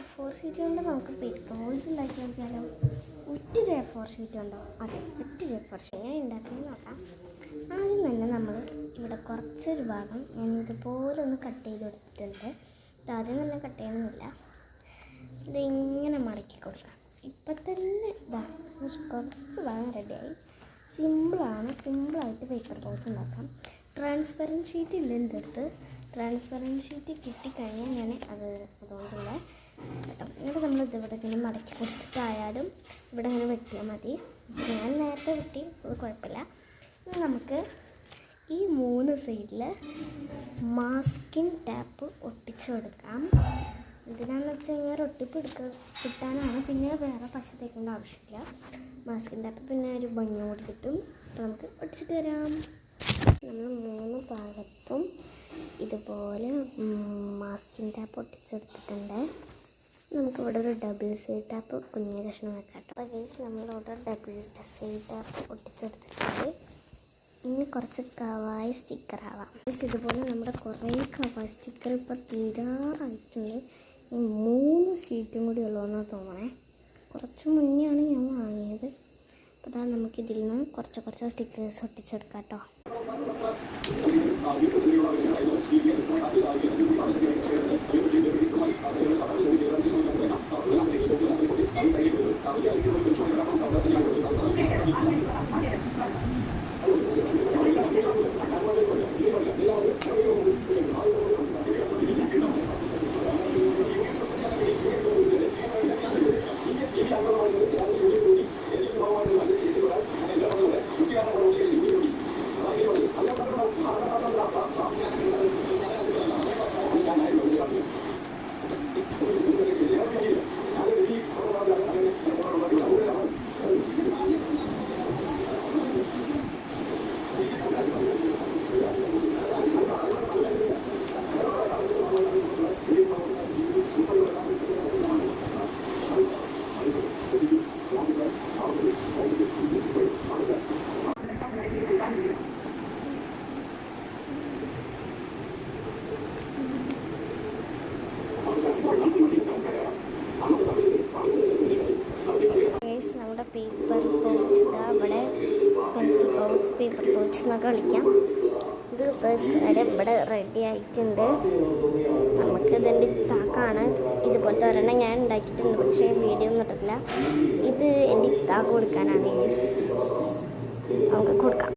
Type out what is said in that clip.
A4 sheet കൊണ്ട് നമുക്ക് paper balls ഉണ്ടാക്കി നോക്കിയാലോ? ഒറ്റൊരു A4 ഷീറ്റ് ഉണ്ടോ? അതെ, ഒറ്റൊരു A4 ഷീറ്റ് എങ്ങനെ ഉണ്ടാക്കുന്നത് നോക്കാം. ആദ്യം തന്നെ നമ്മൾ ഇവിടെ കുറച്ചൊരു ഭാഗം ഞാൻ ഇതുപോലെ ഒന്ന് കട്ട് ചെയ്ത് കൊടുത്തിട്ടുണ്ട്. ഇതാദ്യം തന്നെ കട്ട് ചെയ്യണമെന്നില്ല, ഇതിങ്ങനെ മടക്കി കൊടുക്കാം. ഇപ്പം തന്നെ ഇതാ കുറച്ച് ഭാഗം റെഡിയായി. സിമ്പിളായിട്ട് പേപ്പർ ബോൾസ് ഉണ്ടാക്കാം. ട്രാൻസ്പെറൻറ്റ് ഷീറ്റ് ഇല്ല എൻ്റെ അടുത്ത്. ട്രാൻസ്പെറൻറ്റ് ഷീറ്റ് കിട്ടിക്കഴിഞ്ഞാൽ ഞാൻ അതുകൊണ്ടുള്ള കേട്ടോ. എന്നിട്ട് നമ്മൾ ഇതിവിടെ ഇങ്ങനെ മടക്കി കൊടുത്തിട്ടായാലും ഇവിടെ ഇങ്ങനെ വെട്ടിയാൽ മതി. ഞാൻ നേരത്തെ വെട്ടി, അത് കുഴപ്പമില്ല. നമുക്ക് ഈ 3 സൈഡിൽ മാസ്കിങ് ടാപ്പ് ഒട്ടിച്ചു കൊടുക്കാം. എന്തിനാണെന്ന് വെച്ച് കഴിഞ്ഞാൽ ഒട്ടിപ്പ് കിട്ടാനാണ്. പിന്നെ വേറെ പശ തേക്കേണ്ട ആവശ്യമില്ല. മാസ്കിങ് ടാപ്പ് പിന്നെ ഒരു ഭംഗി കൂടി കിട്ടും. അപ്പോൾ നമുക്ക് ഒട്ടിച്ചിട്ട് വരാം. നമ്മൾ 3 ഭാഗത്തും ഇതുപോലെ മാസ്കിങ് ടാപ്പ് ഒട്ടിച്ചെടുത്തിട്ടുണ്ട്. നമുക്കിവിടെ ഒരു ഡബിൾ സൈഡ് ടാപ്പ് കുഞ്ഞു കഷ്ണം വെക്കാം കേട്ടോ. അപ്പോൾ ഗൈസ് നമ്മളിവിടെ ഡബിൾ സൈഡ് ടാപ്പ് ഒട്ടിച്ചെടുത്തിട്ടുണ്ട്. ഇനി കുറച്ച് കവായി സ്റ്റിക്കർ ആവാം. ഇതുപോലെ നമ്മുടെ കുറേ കവായി സ്റ്റിക്കർ ഇപ്പോൾ തീരാറായിട്ടുണ്ട്. ഈ 3 ഷീറ്റും കൂടി ഉള്ളതെന്നാണ് തോന്നണേ. കുറച്ച് മുന്നെയാണ് ഞാൻ വാങ്ങിയത്. അപ്പോൾ അതാ നമുക്കിതിൽ നിന്ന് കുറച്ച് സ്റ്റിക്കേഴ്സ് ഒട്ടിച്ചെടുക്കാം കേട്ടോ. നമ്മുടെ പേപ്പർ പൗച്ച് ഇവിടെ പെൻസിൽ പൗച്ച്, പേപ്പർ പൗച്ച് എന്നൊക്കെ വിളിക്കാം. ഇത് ബസ് വരെ ഇവിടെ റെഡി ആയിട്ടുണ്ട്. നമുക്കിതിൻ്റെ ഇത്താക്കാണ്. ഇതുപോലത്തെ ഒരെണ്ണം ഞാൻ ഉണ്ടാക്കിയിട്ടുണ്ട്, പക്ഷേ വീഡിയോ ഒന്നും ഇട്ടിട്ടില്ല. ഇത് എൻ്റെ ഇത്താക്ക് കൊടുക്കാനാണ്. നമുക്ക് കൊടുക്കാം.